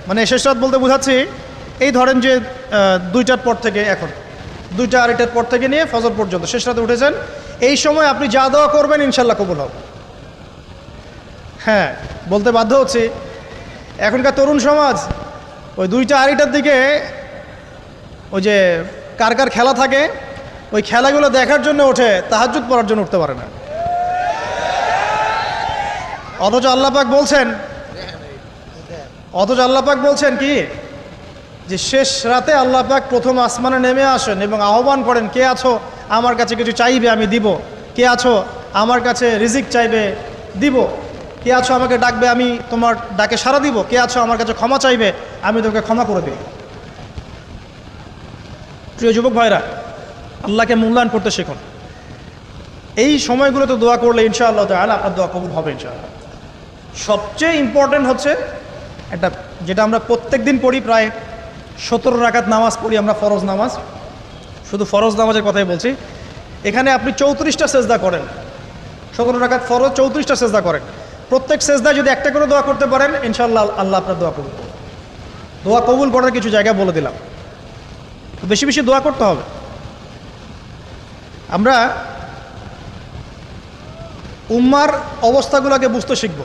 মানে শেষ রাত বলতে বোঝাচ্ছি এই ধরেন যে 2টার পর থেকে এখন 2টা 2:30টার পর থেকে নিয়ে ফজর পর্যন্ত শেষ রাতে উঠেছেন, এই সময় আপনি যা দোয়া করবেন ইনশাল্লাহ কবুল হবে। হ্যাঁ, বলতে বাধ্য হচ্ছি, এখনকার তরুণ সমাজ ওই 2টা 2:30টার দিকে ওই যে কার কার খেলা থাকে ওই খেলাগুলো দেখার জন্য ওঠে, তাহাজ্জুদ পড়ার জন্য উঠতে পারে না। অথচ আল্লাহ পাক বলছেন কি যে শেষ রাতে আল্লাহ পাক প্রথম আসমানে নেমে আসেন এবং আহ্বান করেন, কে আছো আমার কাছে কিছু চাইবে আমি দিব, কে আছো আমার কাছে রিজিক চাইবে দিব, কে আছো আমাকে ডাকবে আমি তোমার ডাকে সাড়া দিব, কে আছো আমার কাছে ক্ষমা চাইবে আমি তোমাকে ক্ষমা করে দিই। প্রিয় যুবক ভাইরা, আল্লাহকে মূল্যায়ন করতে শিখুন। এই সময়গুলোতে দোয়া করলে ইনশাআল্লাহ তাআলা আপনার দোয়া কবুল হবে ইনশাআল্লাহ। সবচেয়ে ইম্পর্টেন্ট হচ্ছে একটা, যেটা আমরা প্রত্যেক দিন পড়ি, প্রায় 17 রাকাত নামাজ পড়ি আমরা, ফরজ নামাজ, শুধু ফরজ নামাজের কথাই বলছি। এখানে আপনি 34টা সেজদা করেন, 17 রাকাত ফরজ, 34টা সেজদা করেন। প্রত্যেক সেজদায় যদি একটা করে দোয়া করতে পারেন ইনশাআল্লাহ আল্লাহ আপনার দোয়া কবুল করবেন। দোয়া কবুল করার কিছু জায়গা বলে দিলাম, বেশি বেশি দোয়া করতে হবে। আমরা উম্মার অবস্থাগুলোকে বুঝতে শিখব।